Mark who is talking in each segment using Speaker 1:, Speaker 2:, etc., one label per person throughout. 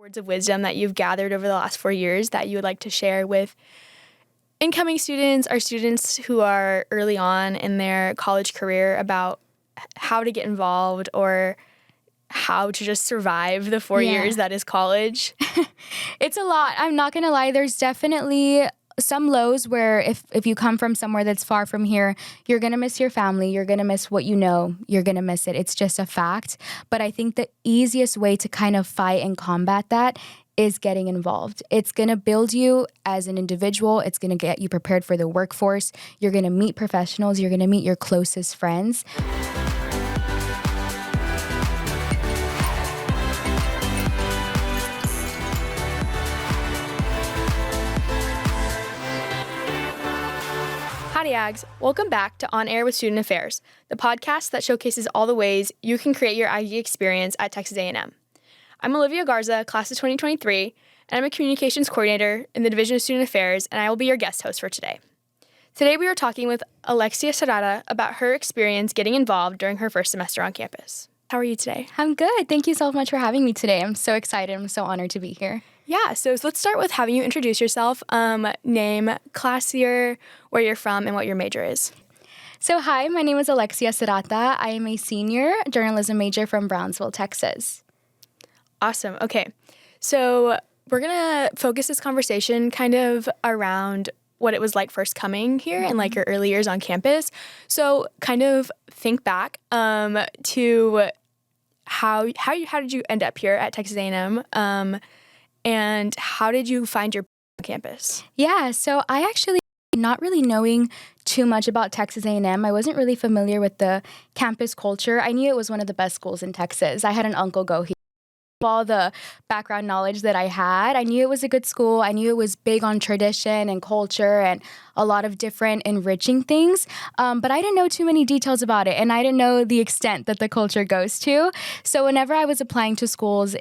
Speaker 1: words of wisdom that you've gathered over the last 4 years that you would like to share with incoming students or students who are early on in their college career about how to get involved or how to just survive the 4 years that is college?
Speaker 2: It's a lot. I'm not going to lie. There's definitely some lows where if you come from somewhere that's far from here, you're going to miss your family. You're going to miss what you know. You're going to miss it. It's just a fact. But I think the easiest way to kind of fight and combat that is getting involved. It's going to build you as an individual. It's going to get you prepared for the workforce. You're going to meet professionals. You're going to meet your closest friends.
Speaker 1: Howdy, Ags. Welcome back to On Air with Student Affairs, the podcast that showcases all the ways you can create your Aggie experience at Texas A&M. I'm Olivia Garza, class of 2023, and I'm a communications coordinator in the Division of Student Affairs, and I will be your guest host for today. Today we are talking with Alexia Serrata about her experience getting involved during her first semester on campus. How are you today?
Speaker 2: I'm good. Thank you so much for having me today. I'm so excited. I'm so honored to be here.
Speaker 1: Yeah, so let's start with having you introduce yourself, name, class year, where you're from, and what your major is.
Speaker 2: So hi, my name is Alexia Serrata. I am a senior journalism major from Brownsville, Texas.
Speaker 1: Awesome. Okay, so we're going to focus this conversation kind of around what it was like first coming here and like your early years on campus. So kind of think back to how did you end up here at Texas A&M? And how did you find your campus?
Speaker 2: Yeah, so I actually, not really knowing too much about Texas A&M, I wasn't really familiar with the campus culture. I knew it was one of the best schools in Texas. I had an uncle go here. All the background knowledge that I had, I knew it was a good school. I knew it was big on tradition and culture and a lot of different enriching things. But I didn't know too many details about it, and I didn't know the extent that the culture goes to. So whenever I was applying to schools,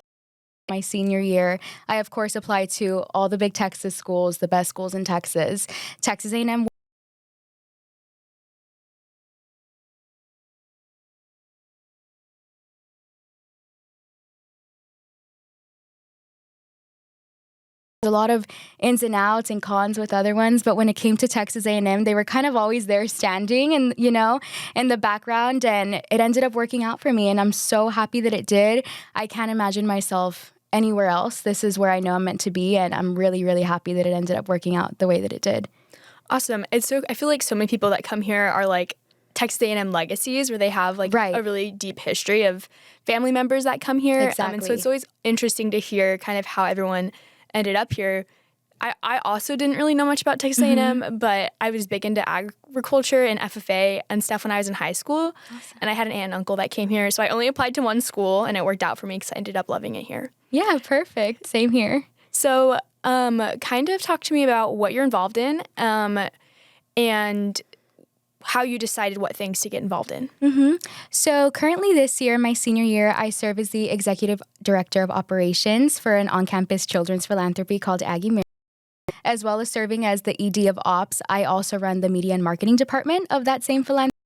Speaker 2: my senior year, I of course applied to all the big Texas schools, the best schools in Texas. Texas A&M a lot of ins and outs and cons with other ones, but when it came to Texas A&M, they were kind of always there standing and, in the background, and it ended up working out for me, and I'm so happy that it did. I can't imagine myself anywhere else. This is where I know I'm meant to be, and I'm really, really happy that it ended up working out the way that it did.
Speaker 1: Awesome. I feel like so many people that come here are like Texas A&M legacies, where they have like a really deep history of family members that come here.
Speaker 2: Exactly.
Speaker 1: And so it's always interesting to hear kind of how everyone ended up here. I also didn't really know much about Texas A&M, but I was big into agriculture and FFA and stuff when I was in high school. Awesome. And I had an aunt and uncle that came here, so I only applied to one school, and it worked out for me because I ended up loving it here.
Speaker 2: Yeah, perfect. Same here.
Speaker 1: So kind of talk to me about what you're involved in and how you decided what things to get involved in.
Speaker 2: So currently this year, my senior year, I serve as the executive director of operations for an on-campus children's philanthropy called Aggie Mir. As well as serving as the ED of Ops, I also run the media and marketing department of that same philanthropy.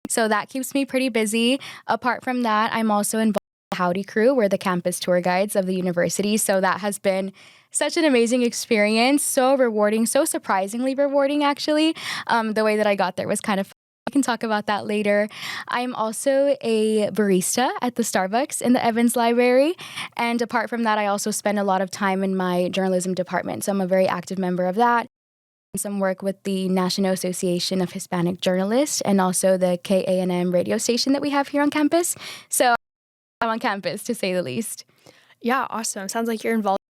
Speaker 2: So that keeps me pretty busy. Apart from that, I'm also involved in the Howdy Crew. We're the campus tour guides of the university. So that has been such an amazing experience, so rewarding, so surprisingly rewarding, actually. The way that I got there was kind of fun. We can talk about that later. I'm also a barista at the Starbucks in the Evans Library. And apart from that, I also spend a lot of time in my journalism department. So I'm a very active member of that. Some work with the National Association of Hispanic Journalists and also the KA&M radio station that we have here on campus. So I'm on campus, to say the least.
Speaker 1: Yeah, awesome. Sounds like you're involved.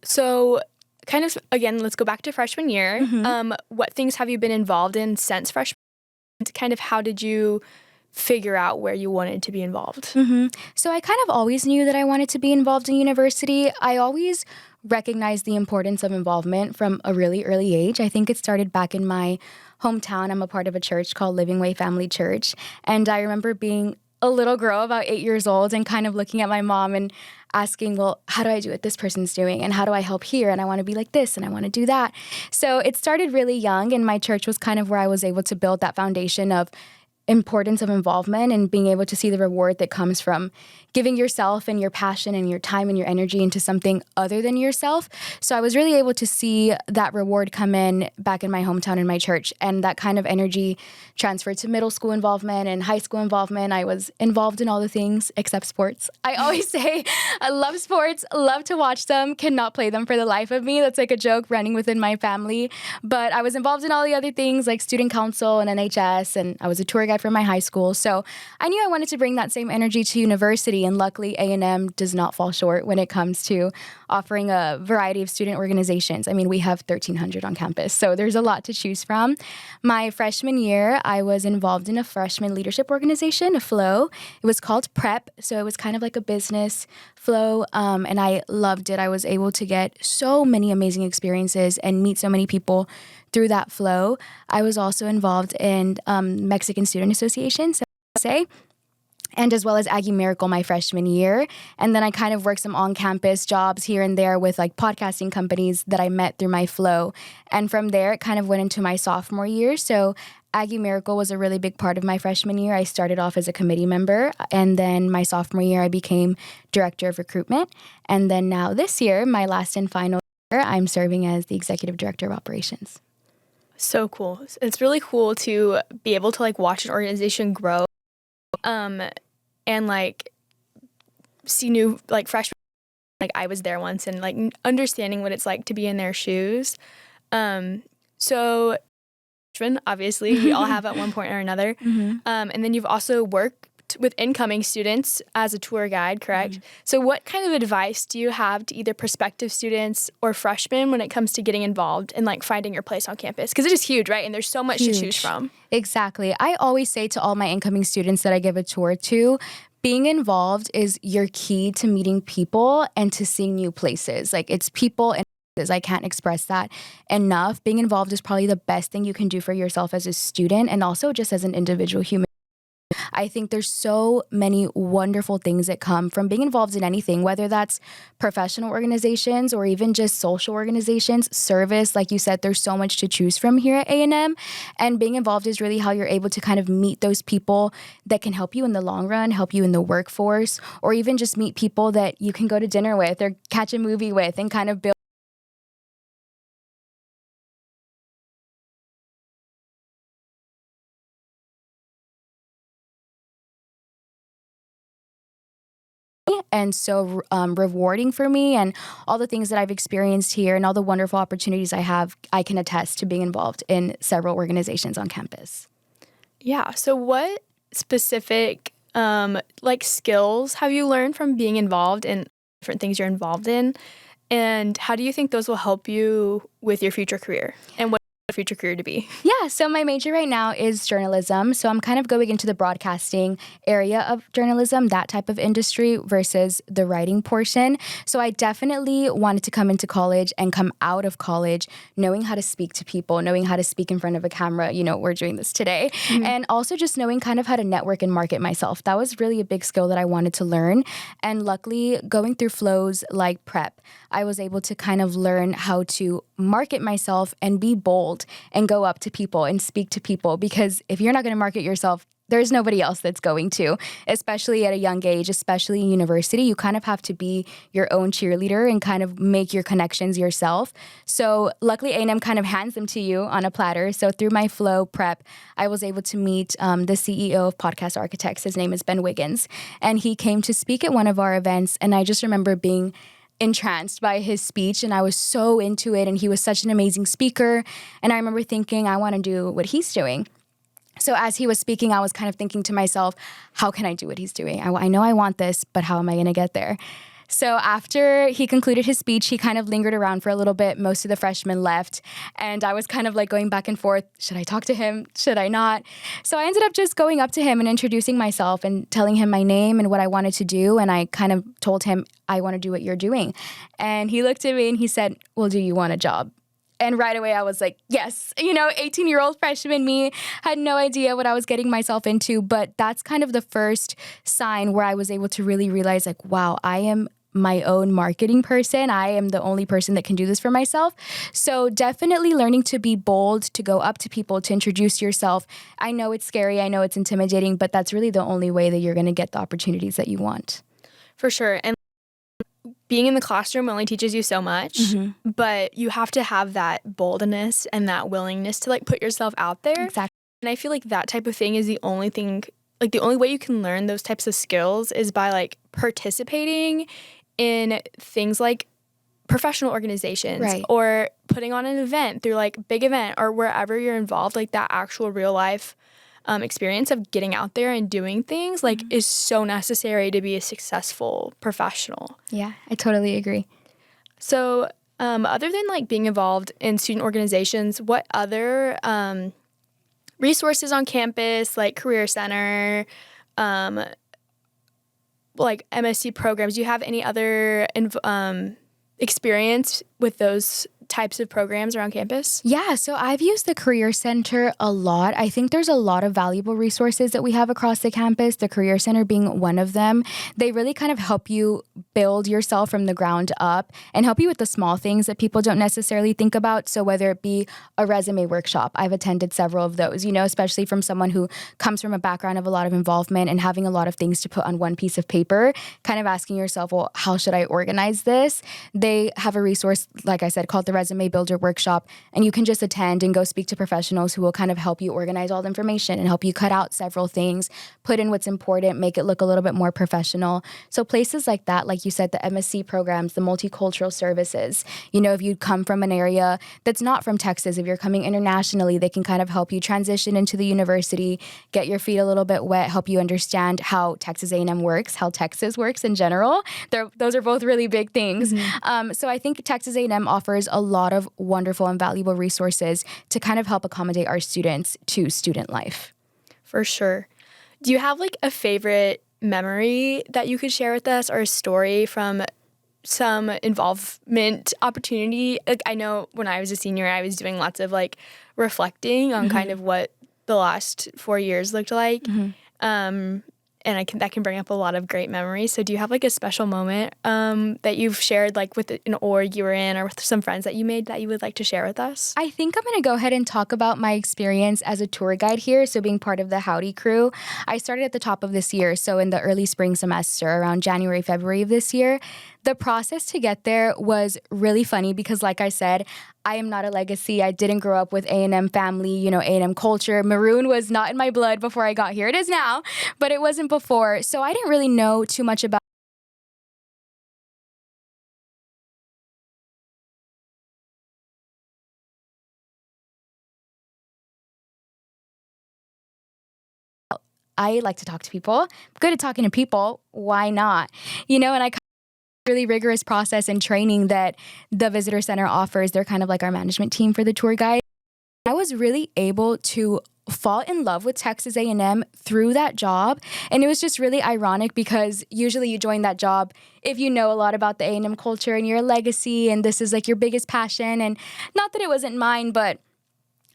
Speaker 1: So kind of, again, let's go back to freshman year. What things have you been involved in since freshman? Kind of how did you figure out where you wanted to be involved?
Speaker 2: So I kind of always knew that I wanted to be involved in university. I always recognized the importance of involvement from a really early age. I think it started back in my hometown. I'm a part of a church called Living Way Family Church. And I remember being a little girl, about 8 years old, and kind of looking at my mom and asking, well, how do I do what this person's doing? And how do I help here? And I want to be like this and I want to do that. So it started really young, and my church was kind of where I was able to build that foundation of importance of involvement and being able to see the reward that comes from giving yourself and your passion and your time and your energy into something other than yourself. So I was really able to see that reward come in back in my hometown in my church, and that kind of energy transferred to middle school involvement and high school involvement. I was involved in all the things except sports. I always say I love sports, love to watch them, cannot play them for the life of me. That's like a joke running within my family. But I was involved in all the other things like student council and NHS, and I was a tour guide for my high school. So I knew I wanted to bring that same energy to university, and luckily A&M does not fall short when it comes to offering a variety of student organizations. I mean, we have 1,300 on campus, so there's a lot to choose from. My freshman year, I was involved in a freshman leadership organization, a flow. It was called PrEP, so it was kind of like a business flow, and I loved it. I was able to get so many amazing experiences and meet so many people through that flow. I was also involved in Mexican Student Association, so say, and as well as Aggie Miracle my freshman year. And then I kind of worked some on-campus jobs here and there with like podcasting companies that I met through my flow. And from there, it kind of went into my sophomore year. So Aggie Miracle was a really big part of my freshman year. I started off as a committee member, and then my sophomore year, I became director of recruitment. And then now this year, my last and final year, I'm serving as the executive director of operations.
Speaker 1: So cool. It's really cool to be able to like watch an organization grow, and like see new like freshmen. Like I was there once, and like understanding what it's like to be in their shoes. So freshmen, obviously, we all have at one point or another. And then you've also worked with incoming students as a tour guide, correct? So what kind of advice do you have to either prospective students or freshmen when it comes to getting involved and like finding your place on campus? Because it is huge, right? And there's so much to choose from.
Speaker 2: Exactly. I always say to all my incoming students that I give a tour to, being involved is your key to meeting people and to seeing new places. Like it's people and I can't express that enough. Being involved is probably the best thing you can do for yourself as a student and also just as an individual human. I think there's so many wonderful things that come from being involved in anything, whether that's professional organizations or even just social organizations, service. Like you said, there's so much to choose from here at A&M. And being involved is really how you're able to kind of meet those people that can help you in the long run, help you in the workforce, or even just meet people that you can go to dinner with or catch a movie with and kind of build. And so rewarding for me, and all the things that I've experienced here and all the wonderful opportunities I have, I can attest to being involved in several organizations on campus.
Speaker 1: Yeah. So what specific like skills have you learned from being involved in different things you're involved in? And how do you think those will help you with your future career? And what future career to be?
Speaker 2: Yeah, so my major right now is journalism. So I'm kind of going into the broadcasting area of journalism, that type of industry versus the writing portion. So I definitely wanted to come into college and come out of college knowing how to speak to people, knowing how to speak in front of a camera. You know, we're doing this today. And also just knowing kind of how to network and market myself. That was really a big skill that I wanted to learn. And luckily, going through flows like PrEP, I was able to kind of learn how to market myself and be bold and go up to people and speak to people, because if you're not going to market yourself, there's nobody else that's going to, especially at a young age, especially in university. You kind of have to be your own cheerleader and kind of make your connections yourself. So luckily A&M kind of hands them to you on a platter. So through my flow prep, I was able to meet the CEO of Podcast Architects. His name is Ben Wiggins, and he came to speak at one of our events. And I just remember being entranced by his speech, and I was so into it, and he was such an amazing speaker. And I remember thinking, I want to do what he's doing. So as he was speaking, I was kind of thinking to myself, how can I do what he's doing? I know I want this, but how am I going to get there? So after he concluded his speech, he kind of lingered around for a little bit. Most of the freshmen left, and I was kind of like going back and forth. Should I talk to him? Should I not? So I ended up just going up to him and introducing myself and telling him my name and what I wanted to do. And I kind of told him, I want to do what you're doing. And he looked at me and he said, well, do you want a job? And right away, I was like, yes. 18-year-old freshman me had no idea what I was getting myself into. But that's kind of the first sign where I was able to really realize, like, wow, I am my own marketing person. I am the only person that can do this for myself. So definitely learning to be bold, to go up to people, to introduce yourself. I know it's scary. I know it's intimidating, but that's really the only way that you're going to get the opportunities that you want.
Speaker 1: For sure. And being in the classroom only teaches you so much, but you have to have that boldness and that willingness to like put yourself out there.
Speaker 2: Exactly.
Speaker 1: And I feel like that type of thing is the only thing, like the only way you can learn those types of skills is by like participating in things like professional organizations,
Speaker 2: right,
Speaker 1: or putting on an event through like big event or wherever you're involved, like that actual real life experience of getting out there and doing things like is so necessary to be a successful professional.
Speaker 2: Yeah, I totally agree.
Speaker 1: So other than like being involved in student organizations, what other resources on campus, like Career Center, like MSc programs, do you have any other experience with those types of programs around campus?
Speaker 2: Yeah, so I've used the Career Center a lot. I think there's a lot of valuable resources that we have across the campus, the Career Center being one of them. They really kind of help you build yourself from the ground up and help you with the small things that people don't necessarily think about. So whether it be a resume workshop, I've attended several of those, you know, especially from someone who comes from a background of a lot of involvement and having a lot of things to put on one piece of paper, kind of asking yourself, well, how should I organize this? They have a resource, like I said, called the Resume Builder Workshop, and you can just attend and go speak to professionals who will kind of help you organize all the information and help you cut out several things, put in what's important, make it look a little bit more professional. So places like that, like you said, the MSc programs, the multicultural services, you know, if you come from an area that's not from Texas, if you're coming internationally, they can kind of help you transition into the university, get your feet a little bit wet, help you understand how Texas A&M works, how Texas works in general. Those are both really big things. So I think Texas A&M offers a lot of wonderful and valuable resources to kind of help accommodate our students to student life.
Speaker 1: For sure. Do you have like a favorite memory that you could share with us, or a story from some involvement opportunity? Like, I know when I was a senior, I was doing lots of like reflecting on kind of what the last 4 years looked like. And that can bring up a lot of great memories. So do you have like a special moment that you've shared like with an org you were in, or with some friends that you made, that you would like to share with us?
Speaker 2: I think I'm going to go ahead and talk about my experience as a tour guide here. So being part of the Howdy crew, I started at the top of this year. So in the early spring semester, around January, February of this year. The process to get there was really funny because, like I said, I am not a legacy. I didn't grow up with A&M family, you know, A&M culture. Maroon was not in my blood before I got here. It is now, but it wasn't before. So I didn't really know too much about I like to talk to people. I'm good at talking to people. Why not? You know, and I really rigorous process and training that the Visitor Center offers. They're kind of like our management team for the tour guide. I was really able to fall in love with Texas A&M through that job. And it was just really ironic because usually you join that job if you know a lot about the A&M culture and you're a legacy and this is like your biggest passion. And not that it wasn't mine, but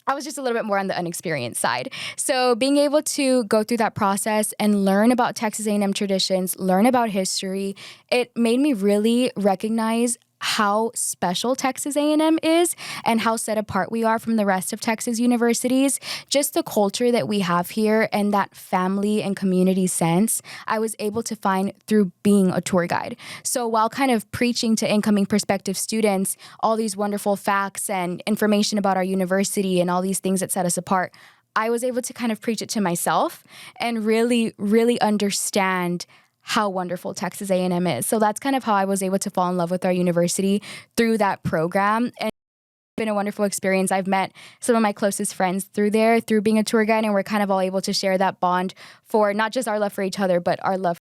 Speaker 2: I was just a little bit more on the unexperienced side. So being able to go through that process and learn about Texas A&M traditions, learn about history, it made me really recognize how special Texas A&M is and how set apart we are from the rest of Texas universities. Just the culture that we have here and that family and community sense, I was able to find through being a tour guide. So while kind of preaching to incoming prospective students all these wonderful facts and information about our university and all these things that set us apart, I was able to kind of preach it to myself and really, really understand how wonderful Texas A&M is. So that's kind of how I was able to fall in love with our university through that program. And it's been a wonderful experience. I've met some of my closest friends through there, through being a tour guide, and we're kind of all able to share that bond for not just our love for each other, but our love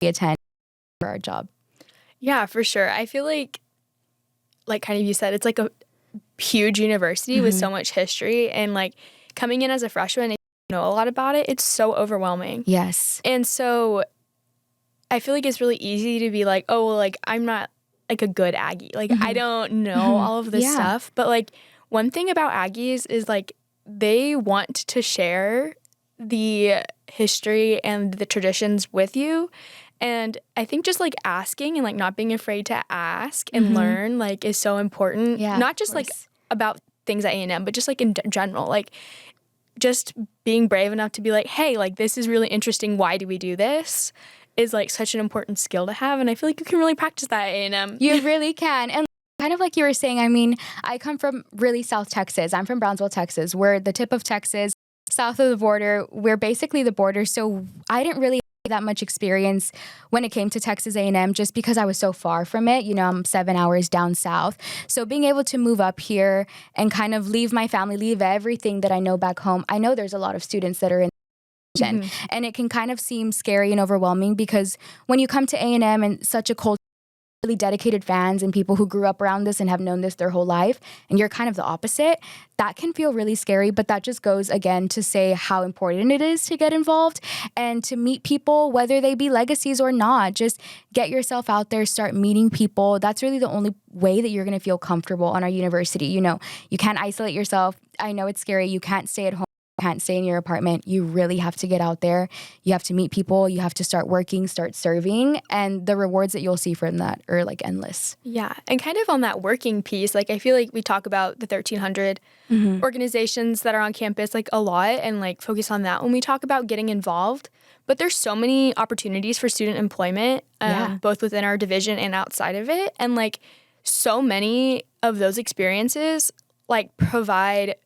Speaker 2: for attend for our job.
Speaker 1: Yeah, for sure. I feel like kind of you said, it's like a huge university with so much history, and like coming in as a freshman and you know a lot about it, it's so overwhelming.
Speaker 2: Yes.
Speaker 1: And so I feel like it's really easy to be like, oh, well, like I'm not like a good Aggie. Like I don't know all of this stuff. But like one thing about Aggies is like they want to share the history and the traditions with you. And I think just like asking and like not being afraid to ask and learn like is so important.
Speaker 2: Yeah,
Speaker 1: not just like about things at A&M, but just like in general, like just being brave enough to be like, hey, like this is really interesting. Why do we do this? Is like such an important skill to have. And I feel like you can really practice that at A&M.
Speaker 2: You really can. And kind of like you were saying, I mean, I come from really South Texas. I'm from Brownsville, Texas. We're the tip of Texas, south of the border. We're basically the border. So I didn't really have that much experience when it came to Texas A&M just because I was so far from it. You know, I'm 7 hours down south. So being able to move up here and kind of leave my family, leave everything that I know back home. I know there's a lot of students that are in and it can kind of seem scary and overwhelming because when you come to A&M and such a culture, really dedicated fans and people who grew up around this and have known this their whole life, and you're kind of the opposite, that can feel really scary. But that just goes again to say how important it is to get involved and to meet people, whether they be legacies or not. Just get yourself out there, start meeting people. That's really the only way that you're going to feel comfortable on our university. You know, you can't isolate yourself. I know it's scary. You can't stay at home. Can't stay in your apartment. You really have to get out there. You have to meet people. You have to start working, start serving, and the rewards that you'll see from that are like endless.
Speaker 1: Yeah, and kind of on that working piece, like I feel like we talk about the 1,300 organizations that are on campus like a lot and like focus on that when we talk about getting involved. But there's so many opportunities for student employment, both within our division and outside of it. And like so many of those experiences like provide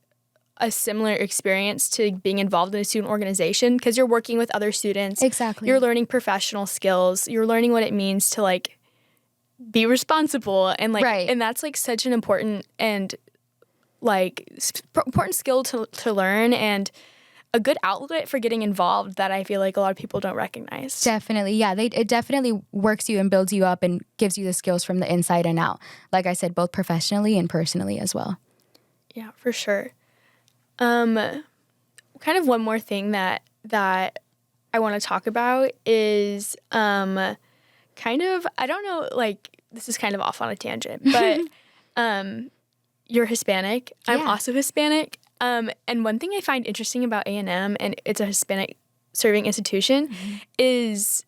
Speaker 1: a similar experience to being involved in a student organization because you're working with other students.
Speaker 2: Exactly.
Speaker 1: You're learning professional skills. You're learning what it means to like be responsible and like and that's like such an important and like important skill to learn and a good outlet for getting involved that I feel like a lot of people don't recognize.
Speaker 2: Definitely. Yeah, it definitely works you and builds you up and gives you the skills from the inside and out. Like I said, both professionally and personally as well.
Speaker 1: Yeah, for sure. Kind of one more thing that I want to talk about is kind of, I don't know, like this is kind of off on a tangent, but you're Hispanic. I'm also Hispanic. And one thing I find interesting about A&M, and it's a Hispanic serving institution, is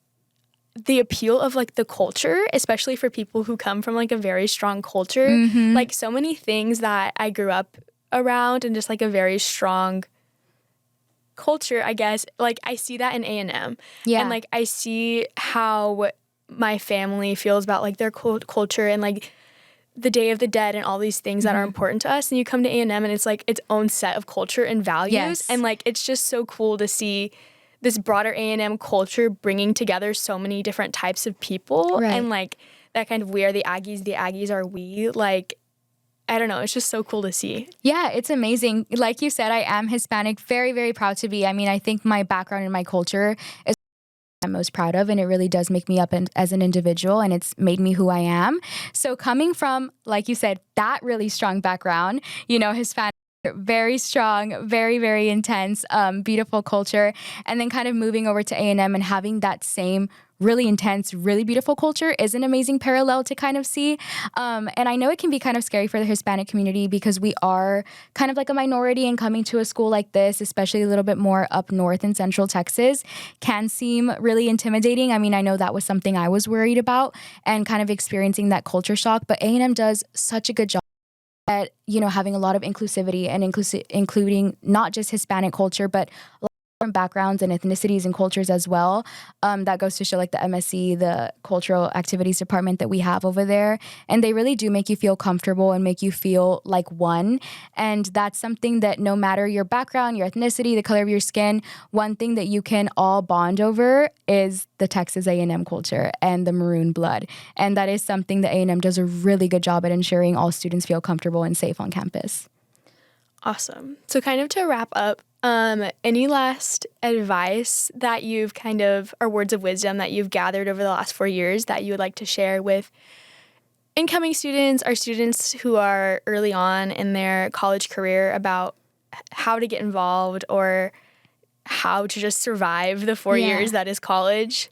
Speaker 1: the appeal of like the culture, especially for people who come from like a very strong culture. Like so many things that I grew up around and just like a very strong culture, I guess. Like I see that in A&M. Yeah. And like I see how my family feels about like their culture and like the Day of the Dead and all these things that are important to us. And you come to A&M and it's like its own set of culture and values. Yes. And like it's just so cool to see this broader A&M culture bringing together so many different types of people. Right. And like that kind of we are the Aggies are we. Like I don't know. It's just so cool to see. Yeah,
Speaker 2: it's amazing. Like you said, I am Hispanic. Very, very proud to be. I mean, I think my background and my culture is what I'm most proud of, and it really does make me up as an individual, and it's made me who I am. So coming from, like you said, that really strong background, you know, Hispanic, very strong, very, very intense, beautiful culture, and then kind of moving over to A&M and having that same really intense, really beautiful culture is an amazing parallel to kind of see. And I know it can be kind of scary for the Hispanic community because we are kind of like a minority, and coming to a school like this, especially a little bit more up north in Central Texas, can seem really intimidating. I mean, I know that was something I was worried about and kind of experiencing that culture shock, but A&M does such a good job at, you know, having a lot of inclusivity and including not just Hispanic culture, but a lot of different backgrounds and ethnicities and cultures as well. That goes to show like the MSC, the cultural activities department that we have over there. And they really do make you feel comfortable and make you feel like one. And that's something that no matter your background, your ethnicity, the color of your skin, one thing that you can all bond over is the Texas A&M culture and the maroon blood. And that is something that A&M does a really good job at ensuring all students feel comfortable and safe on campus.
Speaker 1: Awesome. So kind of to wrap up, any last advice that you've kind of, or words of wisdom that you've gathered over the last 4 years that you would like to share with incoming students or students who are early on in their college career about how to get involved or how to just survive the 4 years that is college?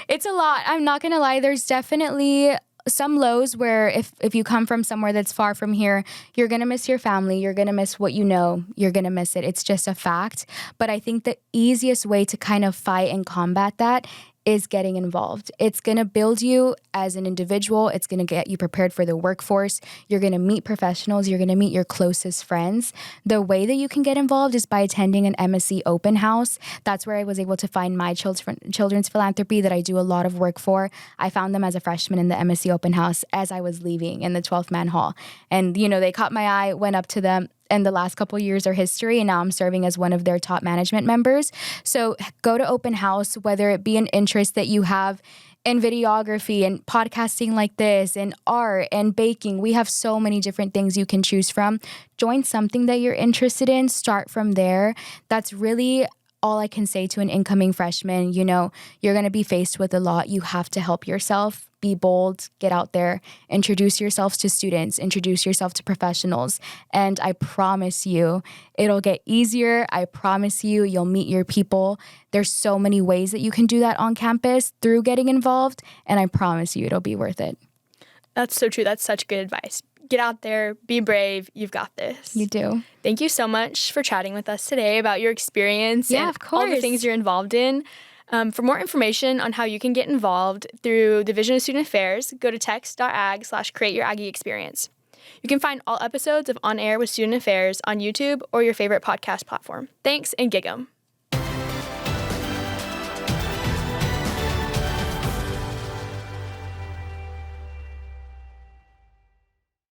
Speaker 2: It's a lot. I'm not going to lie. There's definitely some lows where if you come from somewhere that's far from here, you're going to miss your family. You're going to miss what you know. You're going to miss it. It's just a fact. But I think the easiest way to kind of fight and combat that is getting involved. It's going to build you as an individual. It's going to get you prepared for the workforce. You're going to meet professionals. You're going to meet your closest friends. The way that you can get involved is by attending an MSc open house. That's where I was able to find my children's philanthropy that I do a lot of work for. I found them as a freshman in the MSc open house as I was leaving in the 12th man hall. And, they caught my eye, went up to them. And the last couple of years are history, and now I'm serving as one of their top management members. So go to open house, whether it be an interest that you have in videography and podcasting like this, and art and baking. We have so many different things you can choose from. Join something that you're interested in. Start from there. That's really all I can say to an incoming freshman. You're going to be faced with a lot. You have to help yourself. Be bold, get out there, introduce yourselves to students, introduce yourself to professionals. And I promise you, it'll get easier. I promise you, you'll meet your people. There's so many ways that you can do that on campus through getting involved. And I promise you, it'll be worth it.
Speaker 1: That's so true. That's such good advice. Get out there, be brave. You've got this.
Speaker 2: You do.
Speaker 1: Thank you so much for chatting with us today about your experience and
Speaker 2: of course.
Speaker 1: all the things you're involved in. For more information on how you can get involved through Division of Student Affairs, go to tex.ag/createyouraggie-experience. You can find all episodes of On Air with Student Affairs on YouTube or your favorite podcast platform. Thanks, and gig 'em.